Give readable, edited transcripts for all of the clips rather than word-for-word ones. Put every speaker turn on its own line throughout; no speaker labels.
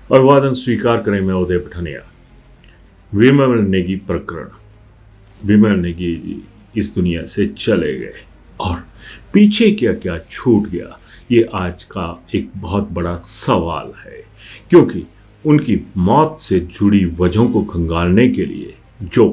अभिवादन स्वीकार करें। मैं उदय पठानिया। विमल नेगी प्रकरण। विमल नेगी जी इस दुनिया से चले गए और पीछे क्या क्या छूट गया, ये आज का एक बहुत बड़ा सवाल है। क्योंकि उनकी मौत से जुड़ी वजहों को खंगालने के लिए जो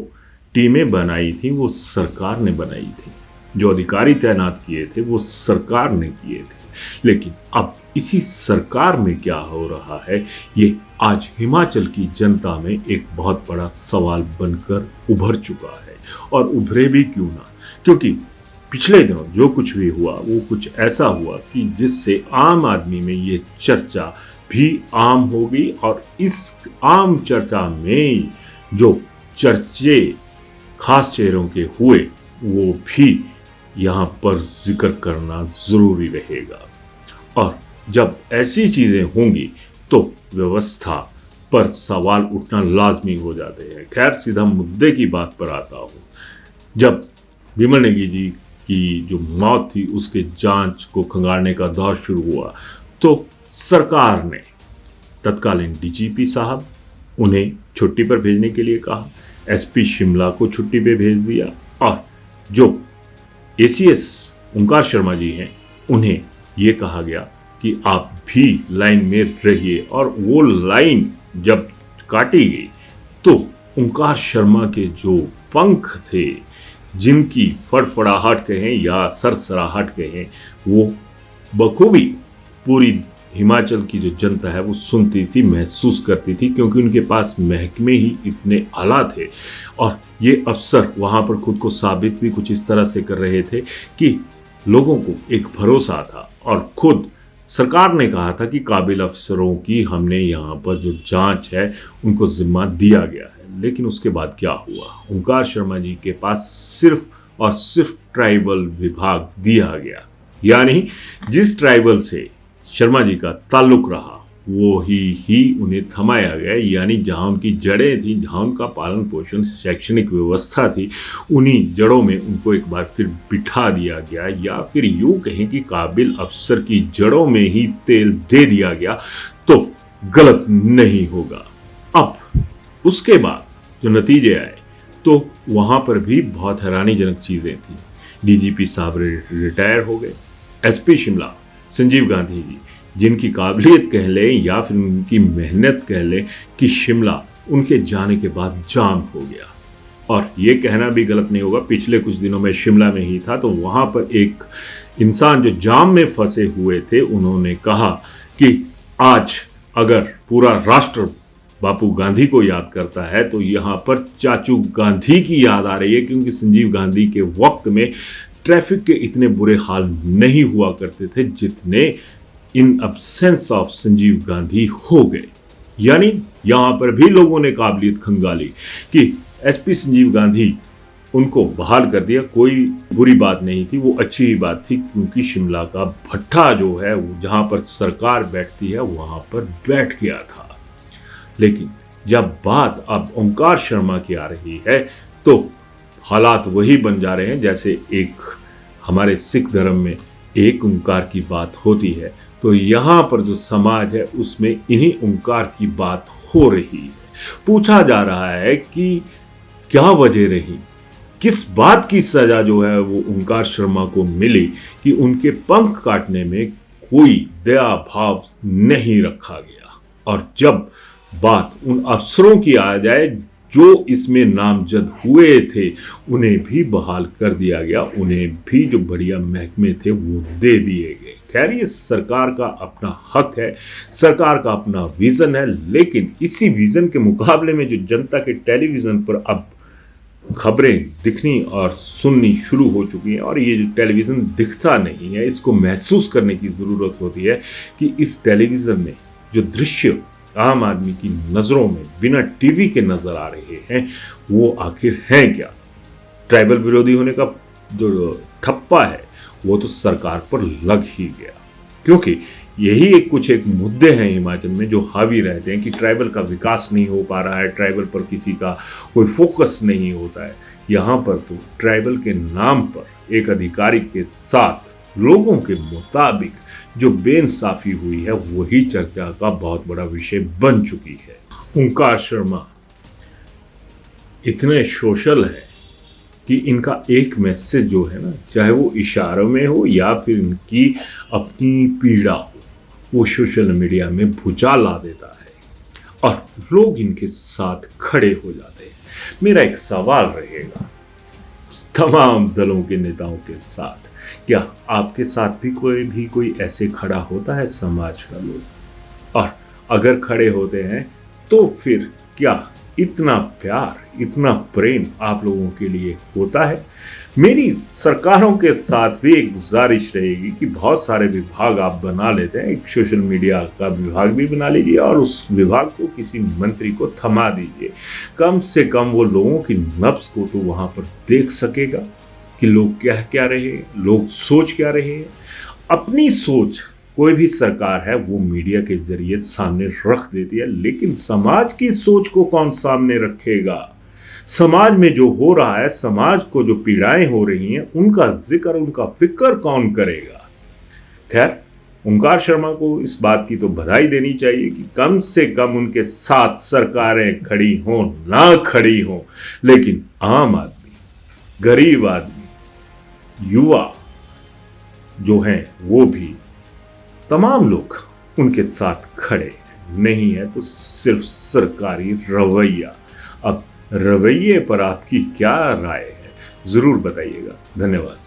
टीमें बनाई थी वो सरकार ने बनाई थी, जो अधिकारी तैनात किए थे वो सरकार ने किए थे। लेकिन अब इसी सरकार में क्या हो रहा है, ये आज हिमाचल की जनता में एक बहुत बड़ा सवाल बनकर उभर चुका है। और उभरे भी क्यों ना, क्योंकि पिछले दिनों जो कुछ भी हुआ वो कुछ ऐसा हुआ कि जिससे आम आदमी में ये चर्चा भी आम हो गई। और इस आम चर्चा में जो चर्चे खास चेहरों के हुए वो भी यहाँ पर जिक्र करना जरूरी रहेगा। और जब ऐसी चीजें होंगी तो व्यवस्था पर सवाल उठना लाजमी हो जाते हैं। खैर, सीधा मुद्दे की बात पर आता हूँ। जब विमल नेगी जी की जो मौत थी उसके जांच को खंगालने का दौर शुरू हुआ तो सरकार ने तत्कालीन डीजीपी साहब उन्हें छुट्टी पर भेजने के लिए कहा, एसपी शिमला को छुट्टी पे भेज दिया और जो एसीएस ओंकार शर्मा जी हैं उन्हें ये कहा गया कि आप भी लाइन में रहिए। और वो लाइन जब काटी गई तो ओंकार शर्मा के जो पंख थे, जिनकी फड़फड़ाहट कहें या सरसराहट कहें, वो बखूबी पूरी हिमाचल की जो जनता है वो सुनती थी, महसूस करती थी, क्योंकि उनके पास महकमे ही इतने आला थे। और ये अफसर वहाँ पर खुद को साबित भी कुछ इस तरह से कर रहे थे कि लोगों को एक भरोसा था। और खुद सरकार ने कहा था कि काबिल अफसरों की हमने यहाँ पर जो जांच है उनको जिम्मा दिया गया है। लेकिन उसके बाद क्या हुआ, ओंकार शर्मा जी के पास सिर्फ और सिर्फ ट्राइबल विभाग दिया गया, यानी जिस ट्राइबल से शर्मा जी का ताल्लुक रहा वो ही उन्हें थमाया गया। यानी जहाँ उनकी जड़ें थी, जहाँ उनका पालन पोषण शैक्षणिक व्यवस्था थी, उन्हीं जड़ों में उनको एक बार फिर बिठा दिया गया। या फिर यूँ कहें कि काबिल अफसर की जड़ों में ही तेल दे दिया गया तो गलत नहीं होगा। अब उसके बाद जो नतीजे आए तो वहाँ पर भी बहुत हैरानीजनक चीज़ें थी। डीजीपी साहब रिटायर हो गए। एसपी शिमला संजीव गांधी जी, जिनकी काबिलियत कह लें या फिर उनकी मेहनत कह लें कि शिमला उनके जाने के बाद जाम हो गया। और ये कहना भी गलत नहीं होगा, पिछले कुछ दिनों में शिमला में ही था तो वहाँ पर एक इंसान जो जाम में फंसे हुए थे, उन्होंने कहा कि आज अगर पूरा राष्ट्र बापू गांधी को याद करता है तो यहाँ पर चाचू गांधी की याद आ रही है, क्योंकि संजीव गांधी के वक्त में ट्रैफिक के इतने बुरे हाल नहीं हुआ करते थे जितने इन अब्सेंस ऑफ संजीव गांधी हो गए। यानी यहाँ पर भी लोगों ने काबिलियत खंगाली कि एसपी संजीव गांधी उनको बहाल कर दिया। कोई बुरी बात नहीं थी, वो अच्छी ही बात थी, क्योंकि शिमला का भट्ठा जो है जहाँ पर सरकार बैठती है वहाँ पर बैठ गया था। लेकिन जब बात अब ओंकार शर्मा की आ रही है तो हालात वही बन जा रहे हैं जैसे एक हमारे सिख धर्म में एक ओंकार की बात होती है, तो यहाँ पर जो समाज है उसमें इन्हीं ओंकार की बात हो रही है। पूछा जा रहा है कि क्या वजह रही, किस बात की सजा जो है वो ओंकार शर्मा को मिली कि उनके पंख काटने में कोई दया भाव नहीं रखा गया। और जब बात उन अफसरों की आ जाए जो इसमें नामजद हुए थे, उन्हें भी बहाल कर दिया गया, उन्हें भी जो बढ़िया महकमे थे वो दे दिए गए। खैर, ये सरकार का अपना हक है, सरकार का अपना विजन है। लेकिन इसी विजन के मुकाबले में जो जनता के टेलीविज़न पर अब खबरें दिखनी और सुननी शुरू हो चुकी हैं, और ये जो टेलीविज़न दिखता नहीं है इसको महसूस करने की ज़रूरत होती है कि इस टेलीविज़न में जो दृश्य आम आदमी की नज़रों में बिना टीवी के नज़र आ रहे हैं वो आखिर हैं क्या। ट्राइबल विरोधी होने का जो ठप्पा है वो तो सरकार पर लग ही गया, क्योंकि यही एक मुद्दे हैं हिमाचल में जो हावी रहते हैं कि ट्राइबल का विकास नहीं हो पा रहा है, ट्राइबल पर किसी का कोई फोकस नहीं होता है। यहाँ पर तो ट्राइबल के नाम पर एक अधिकारी के साथ लोगों के मुताबिक जो बेइंसाफी हुई है वही चर्चा का बहुत बड़ा विषय बन चुकी है। ओंकार शर्मा इतने सोशल है कि इनका एक मैसेज जो है ना, चाहे वो इशारों में हो या फिर इनकी अपनी पीड़ा हो, वो सोशल मीडिया में भूचाल ला देता है और लोग इनके साथ खड़े हो जाते हैं। मेरा एक सवाल रहेगा तमाम दलों के नेताओं के साथ, क्या आपके साथ भी कोई ऐसे खड़ा होता है समाज का लोग? और अगर खड़े होते हैं तो फिर क्या इतना प्यार, इतना प्रेम आप लोगों के लिए होता है? मेरी सरकारों के साथ भी एक गुजारिश रहेगी कि बहुत सारे विभाग आप बना लेते हैं, एक सोशल मीडिया का विभाग भी बना लीजिए और उस विभाग को किसी मंत्री को थमा दीजिए। कम से कम वो लोगों की नब्ज को तो वहां पर देख सकेगा कि लोग कह क्या रहे हैं, लोग सोच क्या रहे हैं। अपनी सोच कोई भी सरकार है वो मीडिया के जरिए सामने रख देती है, लेकिन समाज की सोच को कौन सामने रखेगा? समाज में जो हो रहा है, समाज को जो पीड़ाएं हो रही हैं, उनका जिक्र, उनका फिक्र कौन करेगा? खैर, ओंकार शर्मा को इस बात की तो बधाई देनी चाहिए कि कम से कम उनके साथ सरकारें खड़ी हों ना खड़ी हों, लेकिन आम आदमी, गरीब आदमी, युवा जो हैं वो भी, तमाम लोग उनके साथ खड़े नहीं है। तो सिर्फ सरकारी रवैया। अब रवैये पर आपकी क्या राय है, जरूर बताइएगा। धन्यवाद।